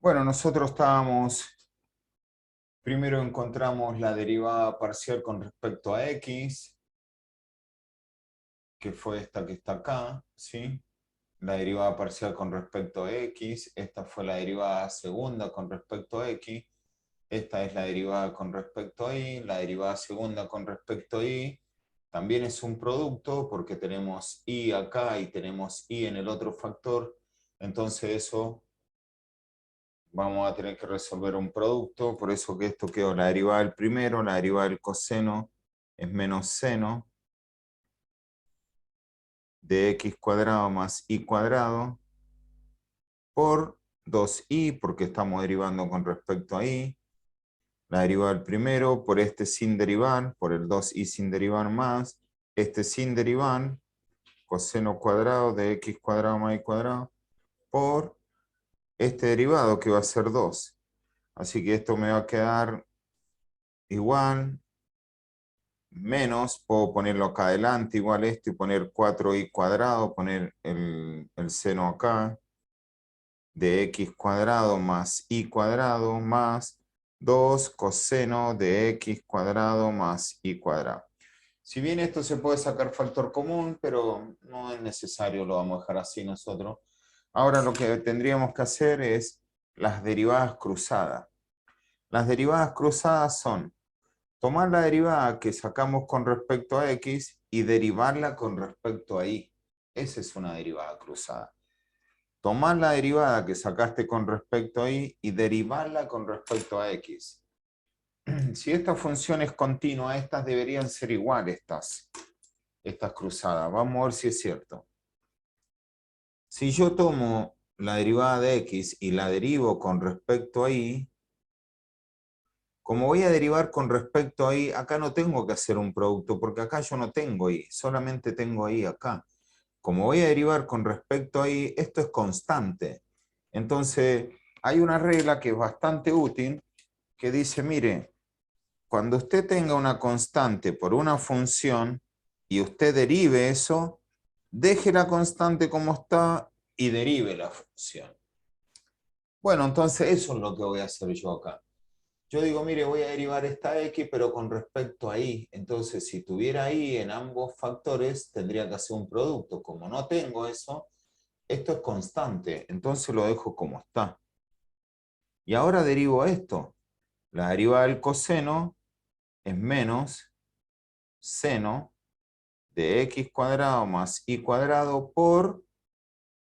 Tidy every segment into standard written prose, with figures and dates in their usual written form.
Bueno, nosotros primero encontramos la derivada parcial con respecto a x, que fue esta que está acá, ¿sí? La derivada parcial con respecto a x, esta fue la derivada segunda con respecto a x, esta es la derivada con respecto a y, la derivada segunda con respecto a y, también es un producto porque tenemos y acá y tenemos y en el otro factor, entonces eso vamos a tener que resolver un producto, por eso que esto quedó la derivada del primero, la derivada del coseno es menos seno de x cuadrado más y cuadrado por 2y, porque estamos derivando con respecto a y, la derivada del primero por este sin derivar, por el 2y sin derivar más, este sin derivar, coseno cuadrado de x cuadrado más y cuadrado, por este derivado que va a ser 2. Así que esto me va a quedar igual, menos, puedo ponerlo acá adelante, igual esto, y poner 4y cuadrado, poner el seno acá, de x cuadrado más y cuadrado más 2 coseno de x cuadrado más y cuadrado. Si bien esto se puede sacar factor común, pero no es necesario, lo vamos a dejar así nosotros. Ahora lo que tendríamos que hacer es las derivadas cruzadas. Las derivadas cruzadas son tomar la derivada que sacamos con respecto a x y derivarla con respecto a y. Esa es una derivada cruzada. Tomar la derivada que sacaste con respecto a y derivarla con respecto a x. Si esta función es continua, estas deberían ser iguales, estas cruzadas. Vamos a ver si es cierto. Si yo tomo la derivada de x y la derivo con respecto a y, como voy a derivar con respecto a y, acá no tengo que hacer un producto, porque acá yo no tengo y, solamente tengo y acá. Como voy a derivar con respecto a y, esto es constante. Entonces, hay una regla que es bastante útil, que dice, mire, cuando usted tenga una constante por una función y usted derive eso, deje la constante como está y derive la función. Bueno, entonces eso es lo que voy a hacer yo acá. Yo digo, mire, voy a derivar esta x, pero con respecto a y. Entonces, si tuviera y en ambos factores, tendría que hacer un producto. Como no tengo eso, esto es constante. Entonces lo dejo como está. Y ahora derivo esto. La derivada del coseno es menos seno de x cuadrado más y cuadrado por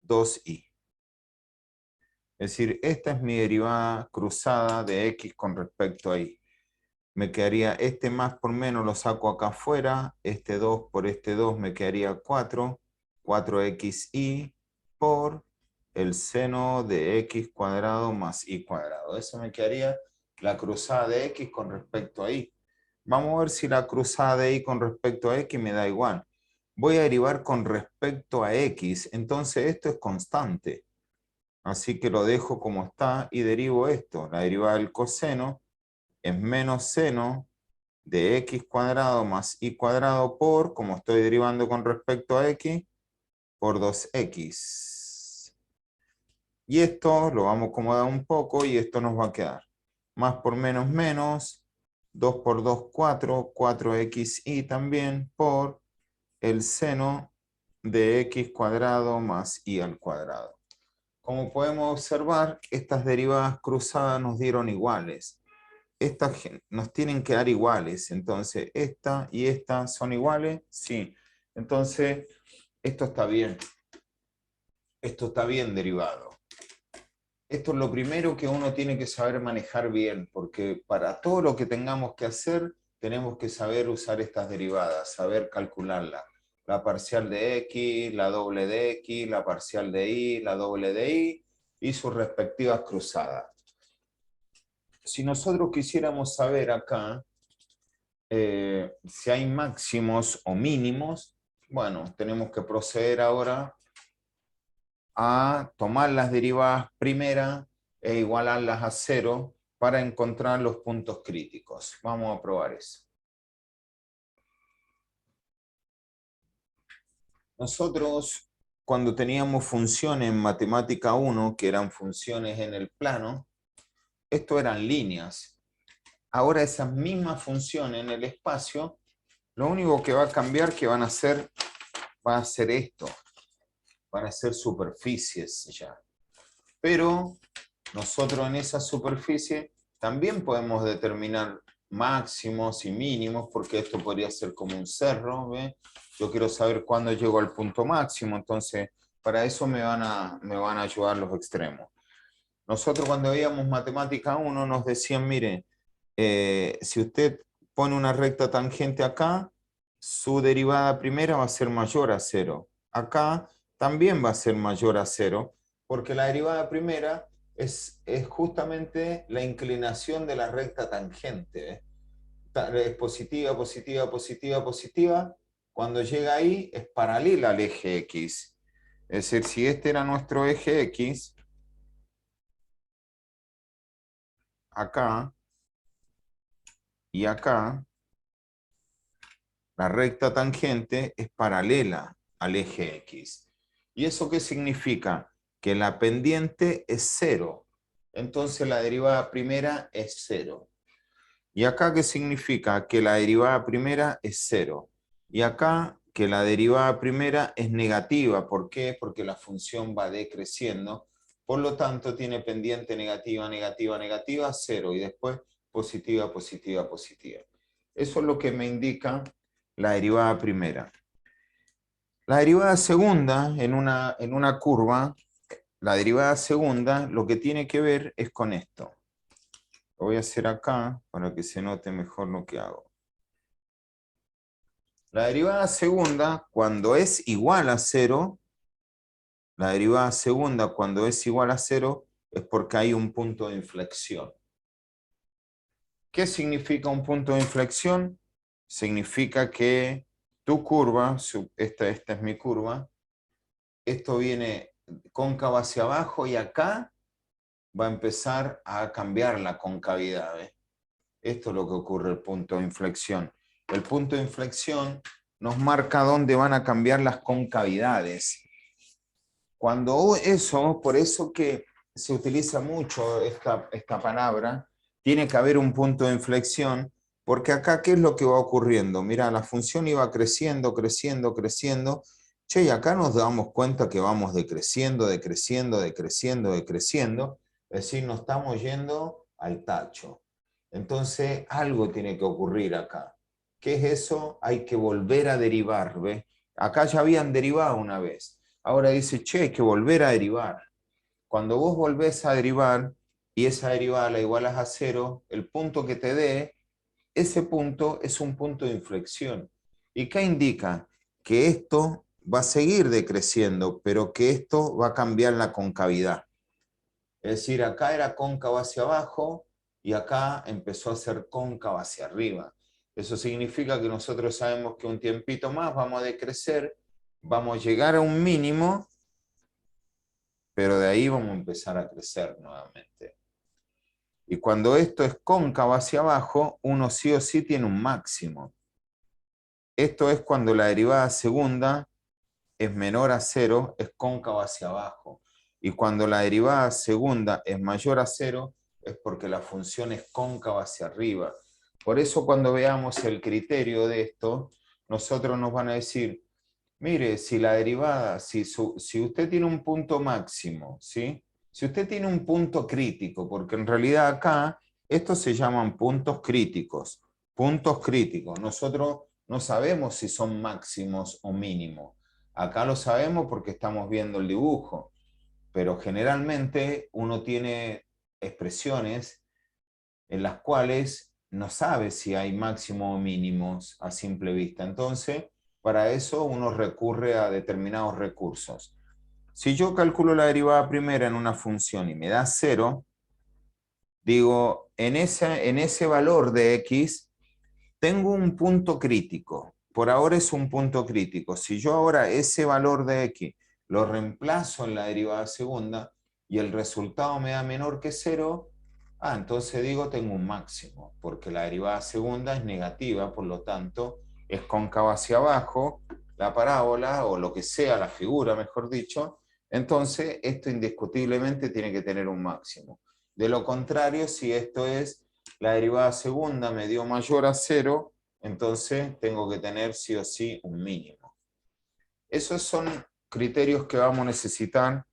2y. Es decir, esta es mi derivada cruzada de x con respecto a y. Me quedaría este más por menos, lo saco acá afuera, este 2 por este 2 me quedaría 4, 4xy por el seno de x cuadrado más y cuadrado. Eso me quedaría la cruzada de x con respecto a y. Vamos a ver si la cruzada de y con respecto a x me da igual. Voy a derivar con respecto a x, entonces esto es constante. Así que lo dejo como está y derivo esto. La derivada del coseno es menos seno de x cuadrado más y cuadrado por, como estoy derivando con respecto a x, por 2x. Y esto lo vamos a acomodar un poco y esto nos va a quedar. Más por menos menos, 2 por 2, 4, 4xy también por el seno de x cuadrado más y al cuadrado. Como podemos observar, estas derivadas cruzadas nos dieron iguales. Estas nos tienen que dar iguales. Entonces, esta y esta son iguales, sí. Entonces, esto está bien. Esto está bien derivado. Esto es lo primero que uno tiene que saber manejar bien, porque para todo lo que tengamos que hacer, tenemos que saber usar estas derivadas, saber calcularlas. La parcial de x, la doble de x, la parcial de y, la doble de y sus respectivas cruzadas. Si nosotros quisiéramos saber acá si hay máximos o mínimos, bueno, tenemos que proceder ahora a tomar las derivadas primeras e igualarlas a cero para encontrar los puntos críticos. Vamos a probar eso. Nosotros cuando teníamos funciones en matemática 1, que eran funciones en el plano, esto eran líneas. Ahora esas mismas funciones en el espacio, lo único que va a cambiar que van a ser esto, van a ser superficies ya. Pero nosotros en esa superficie también podemos determinar máximos y mínimos, porque esto podría ser como un cerro, ¿ve? Yo quiero saber cuándo llego al punto máximo, entonces para eso me van a ayudar los extremos. Nosotros cuando veíamos matemática 1 nos decían, mire, si usted pone una recta tangente acá, su derivada primera va a ser mayor a 0. Acá también va a ser mayor a 0, porque la derivada primera es justamente la inclinación de la recta tangente. Es positiva, positiva, positiva, positiva. Cuando llega ahí es paralela al eje X. Es decir, si este era nuestro eje X, acá y acá, la recta tangente es paralela al eje X. ¿Y eso qué significa? Que la pendiente es 0. Entonces la derivada primera es 0. ¿Y acá qué significa? Que la derivada primera es 0. Y acá que la derivada primera es negativa. ¿Por qué? Porque la función va decreciendo. Por lo tanto, tiene pendiente negativa, negativa, negativa, 0. Y después positiva, positiva, positiva. Eso es lo que me indica la derivada primera. La derivada segunda en una curva, la derivada segunda lo que tiene que ver es con esto. Lo voy a hacer acá para que se note mejor lo que hago. La derivada segunda, cuando es igual a 0, la derivada segunda cuando es igual a 0 es porque hay un punto de inflexión. ¿Qué significa un punto de inflexión? Significa que tu curva, esta es mi curva, esto viene cóncava hacia abajo y acá va a empezar a cambiar la concavidad. Esto es lo que ocurre, el punto de inflexión. El punto de inflexión nos marca dónde van a cambiar las concavidades. Cuando eso, por eso que se utiliza mucho esta palabra, tiene que haber un punto de inflexión, porque acá, ¿qué es lo que va ocurriendo? Mira, la función iba creciendo, creciendo, creciendo. Che, y acá nos damos cuenta que vamos decreciendo, decreciendo, decreciendo, decreciendo. Es decir, nos estamos yendo al tacho. Entonces, algo tiene que ocurrir acá. ¿Qué es eso? Hay que volver a derivar, ¿ves? Acá ya habían derivado una vez. Ahora dice, che, hay que volver a derivar. Cuando vos volvés a derivar y esa derivada la igualas a 0, el punto que te dé, ese punto es un punto de inflexión. ¿Y qué indica? Que esto va a seguir decreciendo, pero que esto va a cambiar la concavidad. Es decir, acá era cóncavo hacia abajo y acá empezó a ser cóncavo hacia arriba. Eso significa que nosotros sabemos que un tiempito más vamos a decrecer, vamos a llegar a un mínimo, pero de ahí vamos a empezar a crecer nuevamente. Y cuando esto es cóncavo hacia abajo, uno sí o sí tiene un máximo. Esto es cuando la derivada segunda es menor a 0, es cóncavo hacia abajo. Y cuando la derivada segunda es mayor a 0, es porque la función es cóncava hacia arriba. Por eso cuando veamos el criterio de esto, nosotros nos van a decir, mire, si la derivada, si usted tiene un punto máximo, ¿sí? Si usted tiene un punto crítico, porque en realidad acá estos se llaman puntos críticos. Puntos críticos. Nosotros no sabemos si son máximos o mínimos. Acá lo sabemos porque estamos viendo el dibujo, pero generalmente uno tiene expresiones en las cuales no sabe si hay máximos o mínimos a simple vista. Entonces, para eso uno recurre a determinados recursos. Si yo calculo la derivada primera en una función y me da 0, digo, en ese valor de x tengo un punto crítico. Por ahora es un punto crítico. Si yo ahora ese valor de x lo reemplazo en la derivada segunda y el resultado me da menor que 0, entonces digo tengo un máximo, porque la derivada segunda es negativa, por lo tanto es cóncava hacia abajo, la parábola o lo que sea, la figura, mejor dicho, entonces esto indiscutiblemente tiene que tener un máximo. De lo contrario, si esto es la derivada segunda me dio mayor a 0, entonces tengo que tener sí o sí un mínimo. Esos son criterios que vamos a necesitar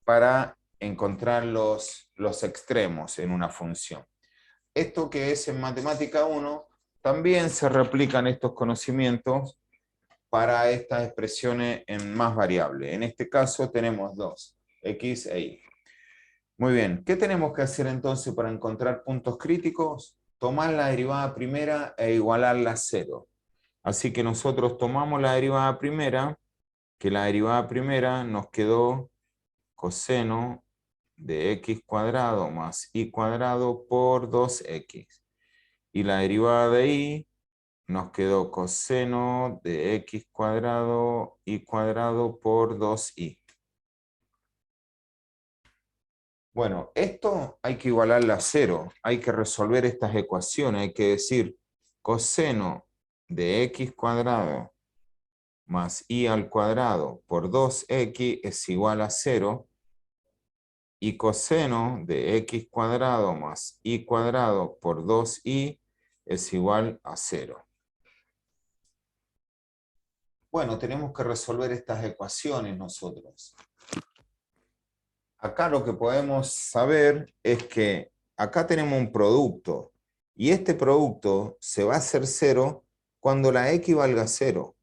para encontrar los extremos en una función. Esto que es en matemática 1, también se replican estos conocimientos para estas expresiones en más variables. En este caso tenemos dos, x e y. Muy bien, ¿qué tenemos que hacer entonces para encontrar puntos críticos? Tomar la derivada primera e igualarla a 0. Así que nosotros tomamos la derivada primera, que la derivada primera nos quedó coseno de x cuadrado más y cuadrado por 2x. Y la derivada de y nos quedó coseno de x cuadrado y cuadrado por 2y. Bueno, esto hay que igualarla a 0. Hay que resolver estas ecuaciones. Hay que decir coseno de x cuadrado más y al cuadrado por 2x es igual a 0. Y coseno de x cuadrado más y cuadrado por 2y es igual a 0. Bueno, tenemos que resolver estas ecuaciones nosotros. Acá lo que podemos saber es que acá tenemos un producto y este producto se va a hacer 0 cuando la x valga 0.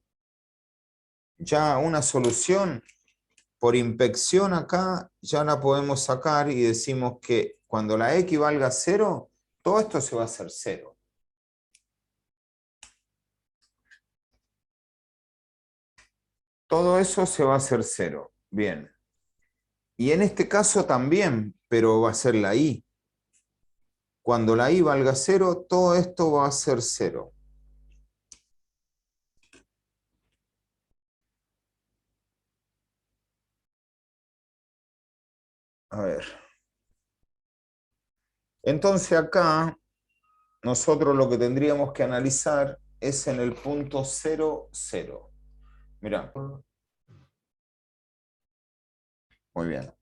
Ya una solución por inspección acá ya la podemos sacar y decimos que cuando la x valga 0, todo esto se va a hacer 0. Todo eso se va a hacer 0. Bien. Y en este caso también, pero va a ser la y. Cuando la y valga 0, todo esto va a ser 0. A ver. Entonces acá nosotros lo que tendríamos que analizar es en el punto 0, 0. Mirá. Muy bien.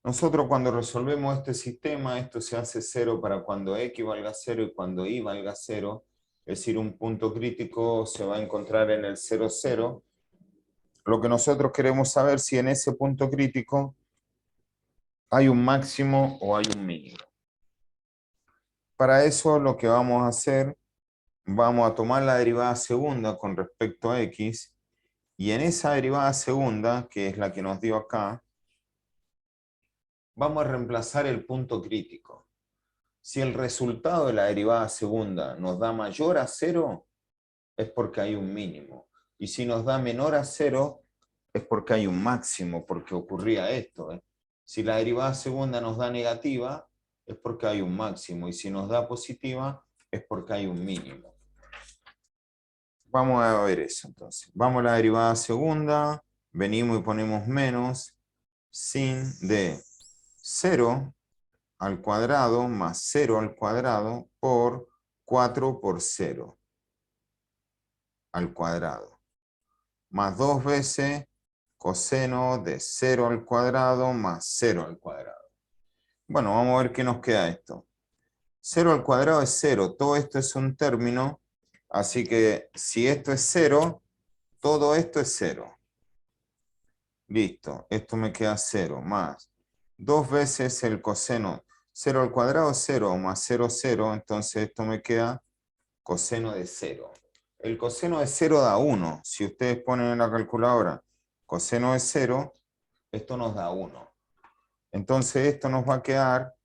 Nosotros cuando resolvemos este sistema, esto se hace 0 para cuando x valga 0 y cuando y valga 0. Es decir, un punto crítico se va a encontrar en el 0, 0. Lo que nosotros queremos saber si en ese punto crítico hay un máximo o hay un mínimo. Para eso lo que vamos a hacer, vamos a tomar la derivada segunda con respecto a x, y en esa derivada segunda, que es la que nos dio acá, vamos a reemplazar el punto crítico. Si el resultado de la derivada segunda nos da mayor a 0, es porque hay un mínimo. Y si nos da menor a 0, es porque hay un máximo, porque ocurría esto. Si la derivada segunda nos da negativa, es porque hay un máximo. Y si nos da positiva, es porque hay un mínimo. Vamos a ver eso entonces. Vamos a la derivada segunda, venimos y ponemos menos sin de 0 al cuadrado más 0 al cuadrado por 4 por 0 al cuadrado. Más 2 veces coseno de 0 al cuadrado más 0 al cuadrado. Bueno, vamos a ver qué nos queda esto. 0 al cuadrado es 0. Todo esto es un término. Así que si esto es 0, todo esto es 0. Listo. Esto me queda 0 más 2 veces el coseno. 0 al cuadrado es 0 más 0, 0. Entonces esto me queda coseno de 0. El coseno de 0 da 1. Si ustedes ponen en la calculadora coseno de 0, esto nos da 1. Entonces esto nos va a quedar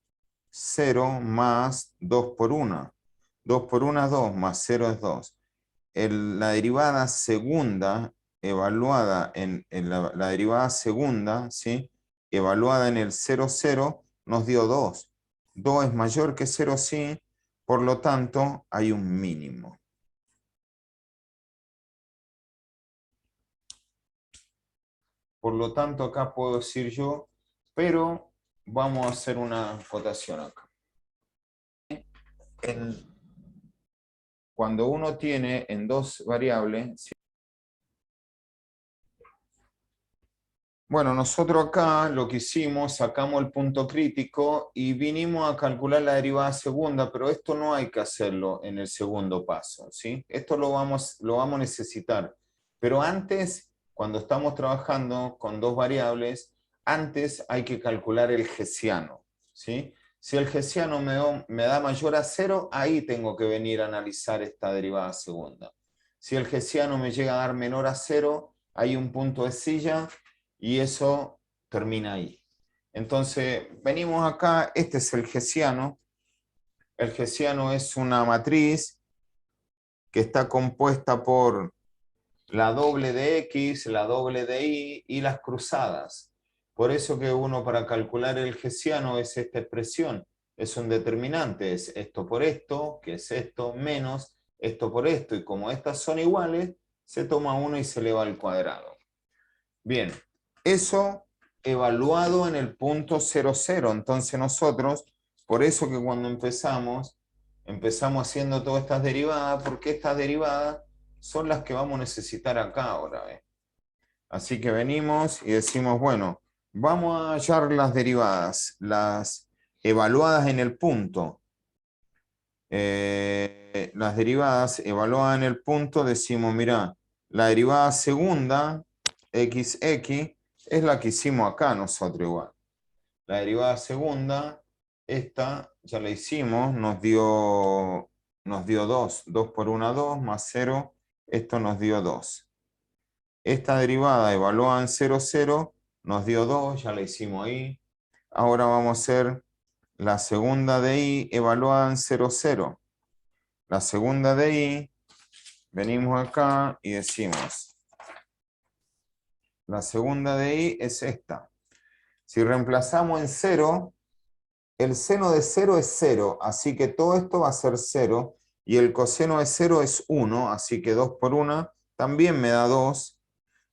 0 más 2 por 1. 2 por 1 es 2, más 0 es 2. La derivada segunda, evaluada en la derivada segunda, ¿sí? Evaluada en el 0, 0, nos dio 2. 2 es mayor que 0, sí, por lo tanto hay un mínimo. Por lo tanto, acá puedo decir yo, pero vamos a hacer una acotación acá. Cuando uno tiene en dos variables, Bueno, nosotros acá lo que hicimos, sacamos el punto crítico y vinimos a calcular la derivada segunda, pero esto no hay que hacerlo en el segundo paso, ¿sí? Esto lo vamos a necesitar. Pero antes, cuando estamos trabajando con dos variables, antes hay que calcular el hessiano, ¿sí? Si el hessiano me da mayor a 0, ahí tengo que venir a analizar esta derivada segunda. Si el hessiano me llega a dar menor a 0, hay un punto de silla y eso termina ahí. Entonces, venimos acá, este es el hessiano. El hessiano es una matriz que está compuesta por la doble de X, la doble de Y y las cruzadas. Por eso que uno para calcular el hessiano es esta expresión. Es un determinante, es esto por esto, que es esto, menos esto por esto. Y como estas son iguales, se toma uno y se eleva al cuadrado. Bien, eso evaluado en el punto 0, 0. Entonces nosotros, por eso que cuando empezamos haciendo todas estas derivadas, porque estas derivadas son las que vamos a necesitar acá ahora. Así que venimos y decimos, bueno, vamos a hallar las derivadas, las evaluadas en el punto. Las derivadas evaluadas en el punto, decimos, mira, la derivada segunda, xx, es la que hicimos acá nosotros igual. La derivada segunda, esta ya la hicimos, nos dio 2. 2 por 1, 2, más 0, esto nos dio 2. Esta derivada evaluada en 0, 0, nos dio 2, ya la hicimos ahí. Ahora vamos a hacer la segunda de y evaluada en 0, 0. La segunda de y, venimos acá y decimos, la segunda de y es esta. Si reemplazamos en 0, el seno de 0 es 0, así que todo esto va a ser 0, y el coseno de 0 es 1, así que 2 por 1 también me da 2,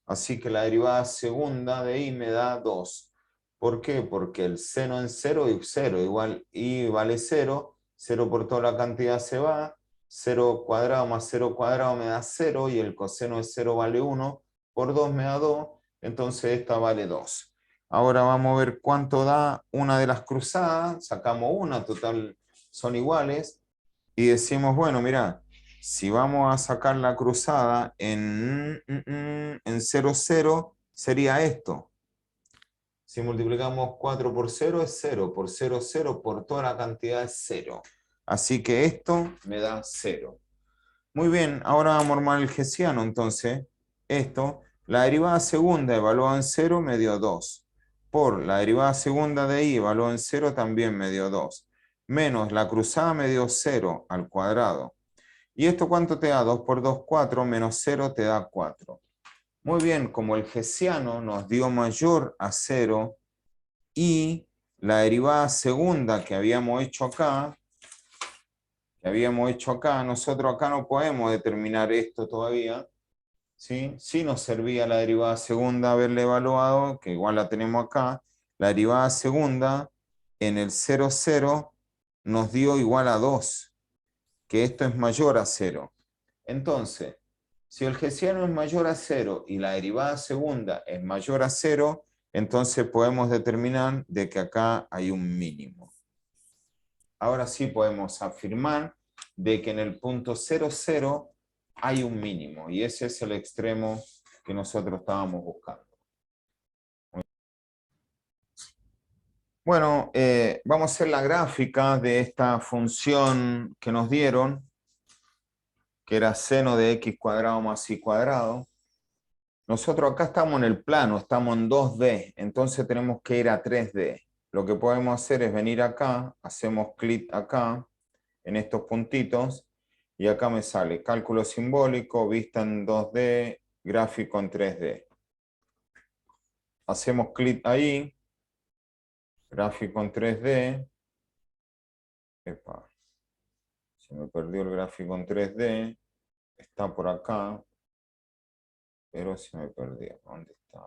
así que la derivada segunda de y me da 2. ¿Por qué? Porque el seno en 0 es 0, igual y vale 0, 0 por toda la cantidad se va, 0 cuadrado más 0 cuadrado me da 0, y el coseno de 0 vale 1, por 2 me da 2, entonces esta vale 2. Ahora vamos a ver cuánto da una de las cruzadas, sacamos una, total son iguales, y decimos, bueno, mira, si vamos a sacar la cruzada en 0, 0, sería esto. Si multiplicamos 4 por 0 es 0, por 0, 0, por toda la cantidad es 0. Así que esto me da 0. Muy bien, ahora vamos a armar el hessiano, entonces, esto, la derivada segunda evaluada en 0 me dio 2, por la derivada segunda de y evaluada en 0 también me dio 2, menos la cruzada me dio 0 al cuadrado. ¿Y esto cuánto te da? 2 por 2, 4, menos 0 te da 4. Muy bien, como el hessiano nos dio mayor a 0 y la derivada segunda que habíamos hecho acá, nosotros acá no podemos determinar esto todavía, ¿sí? Sí nos servía la derivada segunda haberla evaluado, que igual la tenemos acá. La derivada segunda en el 0, 0 nos dio igual a 2, que esto es mayor a 0. Entonces, si el hessiano es mayor a 0 y la derivada segunda es mayor a 0, entonces podemos determinar de que acá hay un mínimo. Ahora sí podemos afirmar de que en el punto 0, 0 hay un mínimo, y ese es el extremo que nosotros estábamos buscando. Bueno, vamos a hacer la gráfica de esta función que nos dieron, que era seno de x cuadrado más y cuadrado. Nosotros acá estamos en el plano, estamos en 2D, entonces tenemos que ir a 3D. Lo que podemos hacer es venir acá, hacemos clic acá, en estos puntitos, y acá me sale cálculo simbólico, vista en 2D, gráfico en 3D. Hacemos clic ahí, gráfico en 3D. Epa, se me perdió el gráfico en 3D, está por acá, pero se me perdió. ¿Dónde está?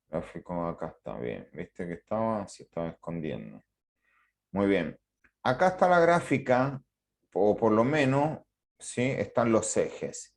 Gráfico acá está bien. ¿Viste que estaba? Se estaba escondiendo. Muy bien. Acá está la gráfica, o por lo menos, ¿sí? Están los ejes.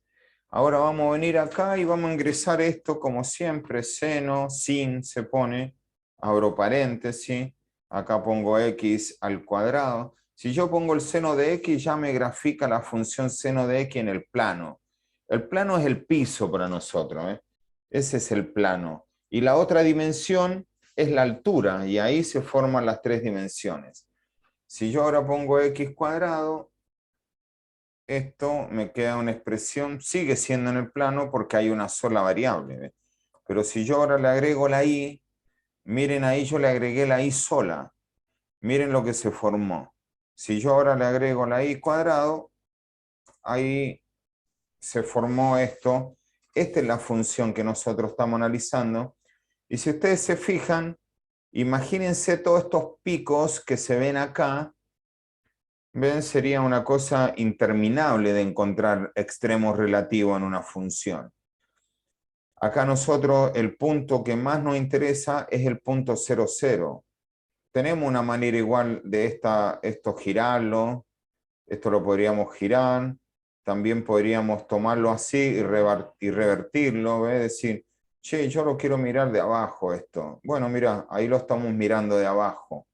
Ahora vamos a venir acá y vamos a ingresar esto como siempre, seno, sin, se pone, abro paréntesis, acá pongo x al cuadrado. Si yo pongo el seno de x, ya me grafica la función seno de x en el plano. El plano es el piso para nosotros, ¿eh? Ese es el plano. Y la otra dimensión es la altura, y ahí se forman las tres dimensiones. Si yo ahora pongo x cuadrado, esto me queda una expresión, sigue siendo en el plano porque hay una sola variable, ¿ves? Pero si yo ahora le agrego la y, miren ahí yo le agregué la y sola, miren lo que se formó. Si yo ahora le agrego la y cuadrado, ahí se formó esto. Esta es la función que nosotros estamos analizando. Y si ustedes se fijan, imagínense todos estos picos que se ven acá. ¿Ven? Sería una cosa interminable de encontrar extremos relativos en una función. Acá nosotros el punto que más nos interesa es el punto 0, 0. Tenemos una manera igual de esto girarlo. Esto lo podríamos girar. También podríamos tomarlo así y revertirlo. ¿Ves? Decir, che, yo lo quiero mirar de abajo esto. Bueno, mira, ahí lo estamos mirando de abajo.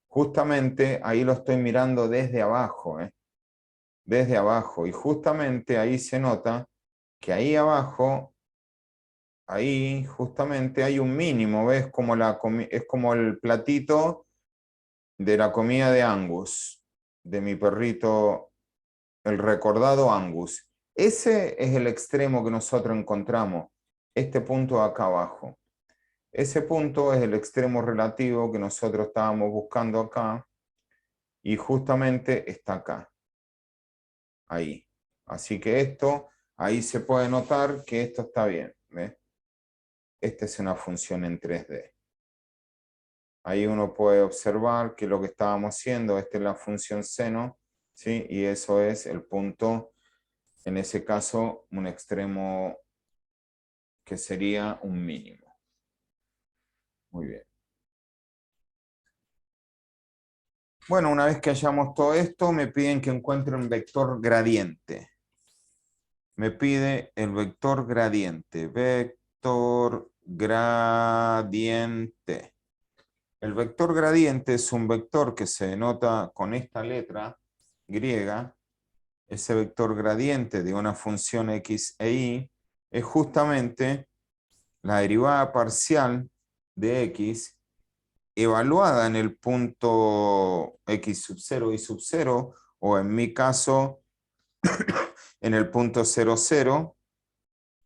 Justamente ahí lo estoy mirando desde abajo, ¿eh? Desde abajo. Y justamente ahí se nota que ahí abajo, ahí justamente hay un mínimo, ¿ves? Es como el platito de la comida de Angus, de mi perrito, el recordado Angus. Ese es el extremo que nosotros encontramos, este punto acá abajo. Ese punto es el extremo relativo que nosotros estábamos buscando acá y justamente está acá. Ahí. Así que esto, ahí se puede notar que esto está bien. ¿Ves? Esta es una función en 3D. Ahí uno puede observar que lo que estábamos haciendo, esta es la función seno, ¿sí? Y eso es el punto, en ese caso, un extremo que sería un mínimo. Muy bien. Bueno, una vez que hayamos todo esto, me piden que encuentre un vector gradiente. Me pide el vector gradiente. Vector gradiente. El vector gradiente es un vector que se denota con esta letra griega. Ese vector gradiente de una función x e y es justamente la derivada parcial de x evaluada en el punto x sub 0 y sub 0, o en mi caso en el punto 0, 0,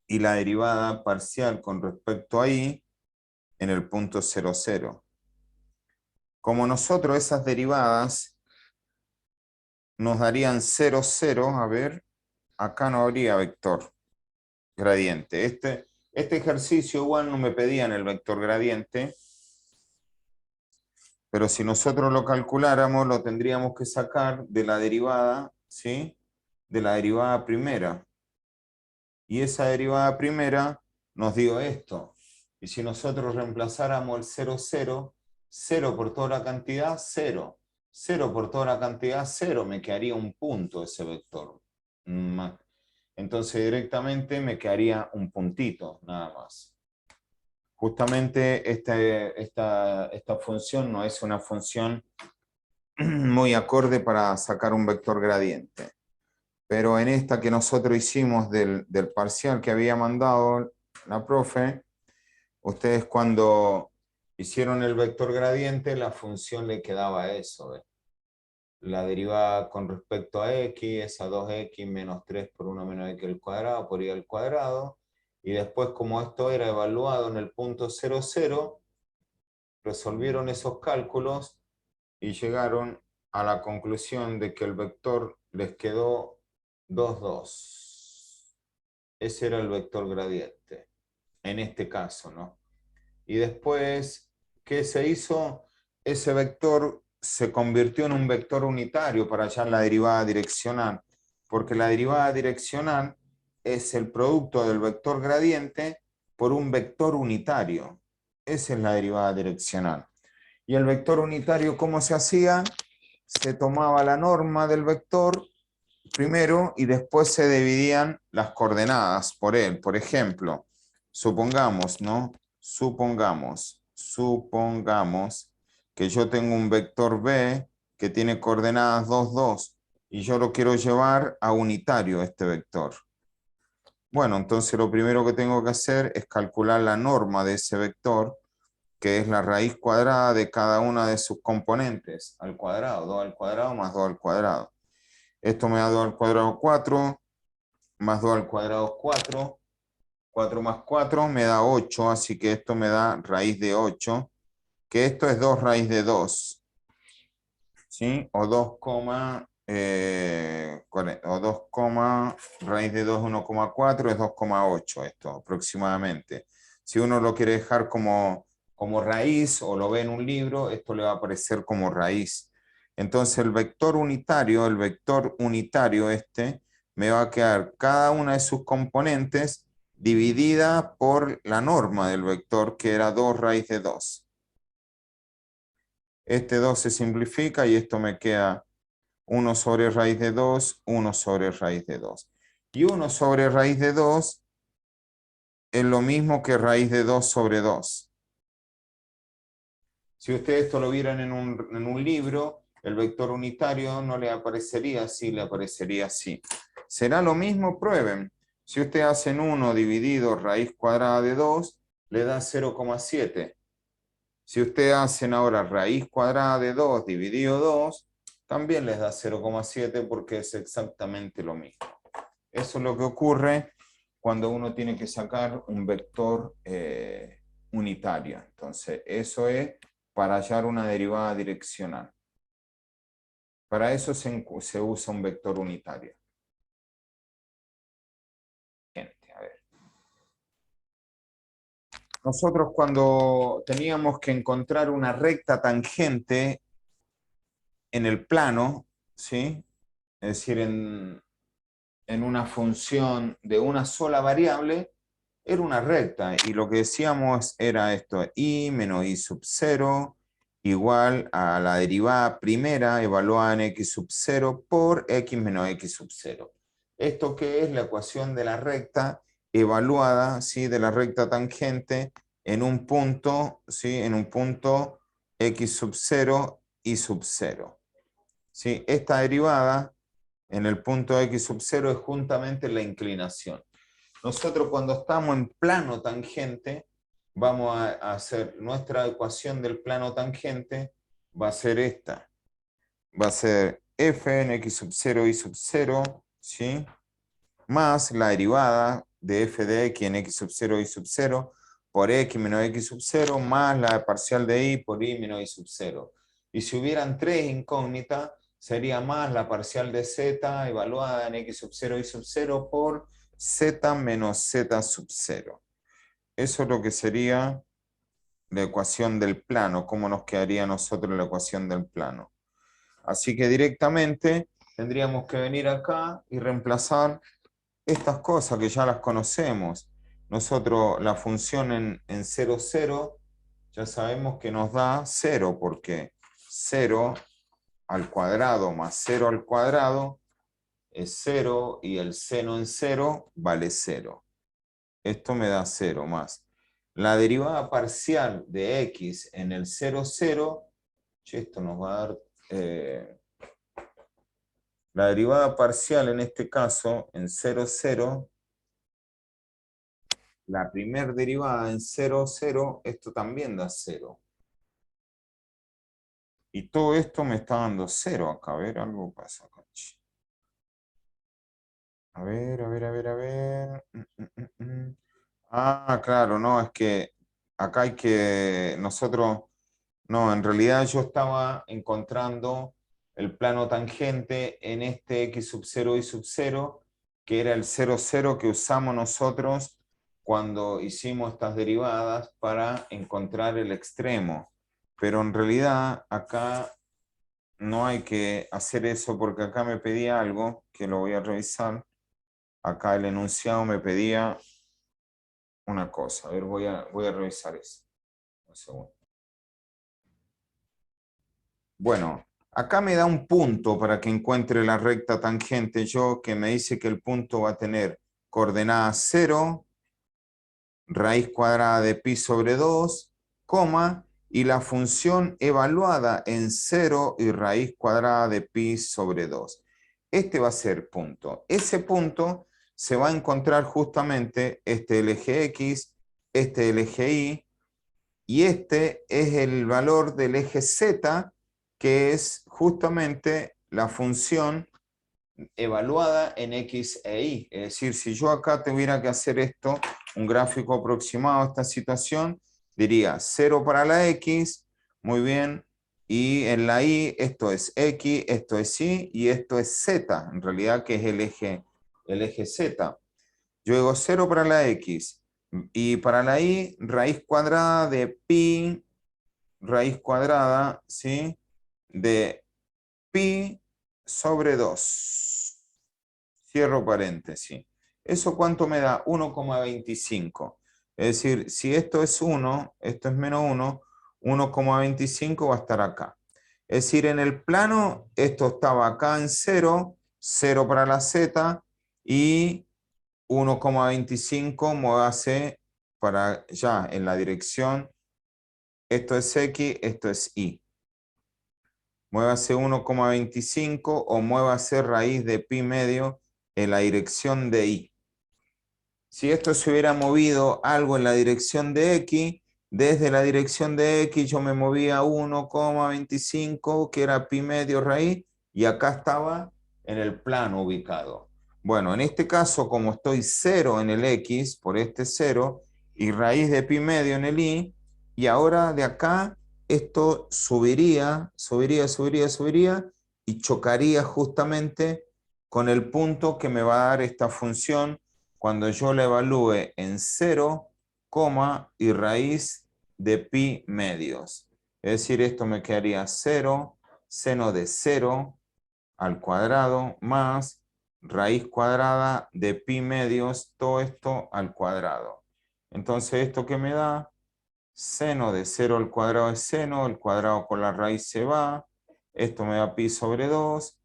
y la derivada parcial con respecto a y en el punto 0, 0. Como nosotros esas derivadas nos darían 0, 0, a ver, acá no habría vector gradiente. Este ejercicio igual no me pedían el vector gradiente, pero si nosotros lo calculáramos, lo tendríamos que sacar de la derivada, ¿sí? De la derivada primera. Y esa derivada primera nos dio esto. Y si nosotros reemplazáramos el 0, 0, 0 por toda la cantidad, 0. 0 por toda la cantidad, 0. Me quedaría un punto ese vector. Entonces directamente me quedaría un puntito, nada más. Justamente esta función no es una función muy acorde para sacar un vector gradiente. Pero en esta que nosotros hicimos del parcial que había mandado la profe, ustedes cuando hicieron el vector gradiente, la función le quedaba eso, ¿ves? La derivada con respecto a x es a 2x menos 3 por 1 menos x al cuadrado por y al cuadrado. Y después, como esto era evaluado en el punto 0, 0, resolvieron esos cálculos y llegaron a la conclusión de que el vector les quedó 2, 2. Ese era el vector gradiente, en este caso, ¿no? Y después, ¿qué se hizo? Ese vector se convirtió en un vector unitario para hallar la derivada direccional, porque la derivada direccional es el producto del vector gradiente por un vector unitario. Esa es la derivada direccional. Y el vector unitario, ¿cómo se hacía? Se tomaba la norma del vector primero y después se dividían las coordenadas por él. Por ejemplo, supongamos, ¿no? Supongamos que yo tengo un vector B que tiene coordenadas 2, 2 y yo lo quiero llevar a unitario este vector. Bueno, entonces lo primero que tengo que hacer es calcular la norma de ese vector, que es la raíz cuadrada de cada una de sus componentes, al cuadrado, 2 al cuadrado más 2 al cuadrado. Esto me da 2 al cuadrado 4, más 2 al cuadrado 4, 4 más 4 me da 8, así que esto me da raíz de 8, que esto es 2 raíz de 2, ¿sí? O 2, o 2, raíz de 2 1,4 es 2,8 esto aproximadamente. Si uno lo quiere dejar como raíz o lo ve en un libro, esto le va a aparecer como raíz. Entonces el vector unitario este, me va a quedar cada una de sus componentes dividida por la norma del vector, que era 2 raíz de 2. Este 2 se simplifica y esto me queda 1 sobre raíz de 2, 1 sobre raíz de 2. Y 1 sobre raíz de 2 es lo mismo que raíz de 2 sobre 2. Si ustedes esto lo vieran en un libro, el vector unitario no le aparecería así, le aparecería así. ¿Será lo mismo? Prueben. Si ustedes hacen 1 dividido raíz cuadrada de 2, le da 0,7. Si ustedes hacen ahora raíz cuadrada de 2 dividido 2, también les da 0,7 porque es exactamente lo mismo. Eso es lo que ocurre cuando uno tiene que sacar un vector unitario. Entonces, eso es para hallar una derivada direccional. Para eso se usa un vector unitario. Gente, a ver. Nosotros cuando teníamos que encontrar una recta tangente en el plano, ¿sí? Es decir, en una función de una sola variable, era una recta. Y lo que decíamos era esto, y menos i sub 0 igual a la derivada primera evaluada en x sub 0 por x menos x sub 0. ¿Esto qué es? La ecuación de la recta evaluada, ¿sí? De la recta tangente en un punto, ¿sí? En un punto x sub 0 y sub 0. ¿Sí? Esta derivada en el punto x sub 0 es juntamente la inclinación. Nosotros cuando estamos en plano tangente, vamos a hacer nuestra ecuación del plano tangente, va a ser esta. Va a ser f en x sub 0 y sub 0, ¿sí? Más la derivada de f de x en x sub 0 y sub 0 por x menos x sub 0 más la parcial de y por y menos y sub 0. Y si hubieran tres incógnitas, sería más la parcial de z evaluada en x sub 0 y sub 0 por z menos z sub 0. Eso es lo que sería la ecuación del plano, cómo nos quedaría a nosotros la ecuación del plano. Así que directamente tendríamos que venir acá y reemplazar estas cosas que ya las conocemos. Nosotros la función en 0, 0, ya sabemos que nos da 0, porque 0 al cuadrado más 0 al cuadrado es 0 y el seno en 0 vale 0. Esto me da 0 más. La derivada parcial de x en el 0, 0, esto nos va a dar... la derivada parcial en este caso en 0, 0, la primera derivada en 0, 0, esto también da 0. Y todo esto me está dando 0 acá. A ver, algo pasa acá. A ver, a ver, a ver, a ver. Ah, claro, no, es que acá hay que nosotros, no, en realidad yo estaba encontrando el plano tangente en este x sub 0 y sub 0, que era el 0, 0 que usamos nosotros cuando hicimos estas derivadas para encontrar el extremo. Pero en realidad acá no hay que hacer eso porque acá me pedía algo que lo voy a revisar. Acá el enunciado me pedía una cosa. A ver, voy a revisar eso. Un segundo. Bueno, Acá me da un punto para que encuentre la recta tangente yo, que me dice que el punto va a tener coordenadas 0, raíz cuadrada de pi sobre 2, coma, y la función evaluada en 0 y raíz cuadrada de pi sobre 2. Este va a ser punto. Ese punto se va a encontrar justamente el eje X, el eje Y, y este es el valor del eje Z, que es justamente la función evaluada en X e Y. Es decir, si yo acá tuviera que hacer esto, un gráfico aproximado a esta situación, diría 0 para la X, muy bien, y en la Y esto es X, esto es Y y esto es Z, en realidad que es el eje Z. Yo digo 0 para la X y para la Y raíz cuadrada de pi, raíz cuadrada, ¿sí? De pi sobre 2. Cierro paréntesis. ¿Eso cuánto me da? 1,25. Es decir, si esto es 1, esto es menos 1, 1,25 va a estar acá. Es decir, en el plano, esto estaba acá en 0, 0 para la Z, y 1,25 muévase para ya en la dirección, esto es X, esto es Y. Muévase 1,25 o muévase raíz de pi medio en la dirección de Y. Si esto se hubiera movido algo en la dirección de X, desde la dirección de X yo me movía 1,25, que era pi medio raíz, y acá estaba en el plano ubicado. Bueno, en este caso, como estoy 0 en el X, por este 0, y raíz de pi medio en el Y, y ahora de acá esto subiría, y chocaría justamente con el punto que me va a dar esta función cuando yo la evalúe en 0, y raíz de pi medios. Es decir, esto me quedaría 0, seno de 0 al cuadrado más raíz cuadrada de pi medios, todo esto al cuadrado. Entonces, ¿esto qué me da? Seno de 0 al cuadrado es seno, el cuadrado con la raíz se va, esto me da pi sobre 2,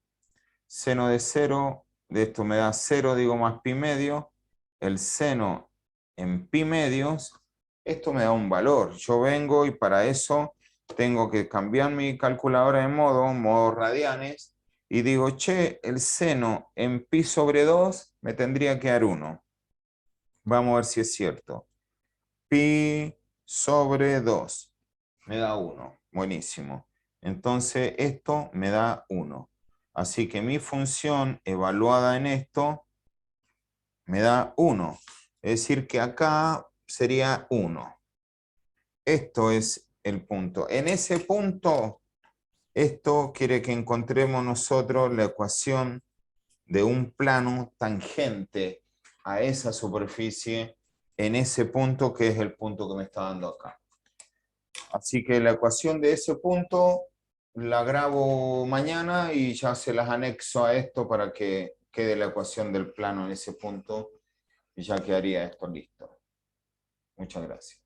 seno de 0, de esto me da 0, digo más pi medio, el seno en pi medios, esto me da un valor. Yo vengo y para eso tengo que cambiar mi calculadora de modo radianes, y digo, che, el seno en pi sobre 2 me tendría que dar 1. Vamos a ver si es cierto. Pi sobre 2 me da 1. Buenísimo. Entonces esto me da 1. Así que mi función evaluada en esto me da 1. Es decir, que acá sería 1. Esto es el punto. En ese punto, esto quiere que encontremos nosotros la ecuación de un plano tangente a esa superficie en ese punto, que es el punto que me está dando acá. Así que la ecuación de ese punto la grabo mañana y ya se las anexo a esto para que quede la ecuación del plano en ese punto y ya quedaría esto listo. Muchas gracias.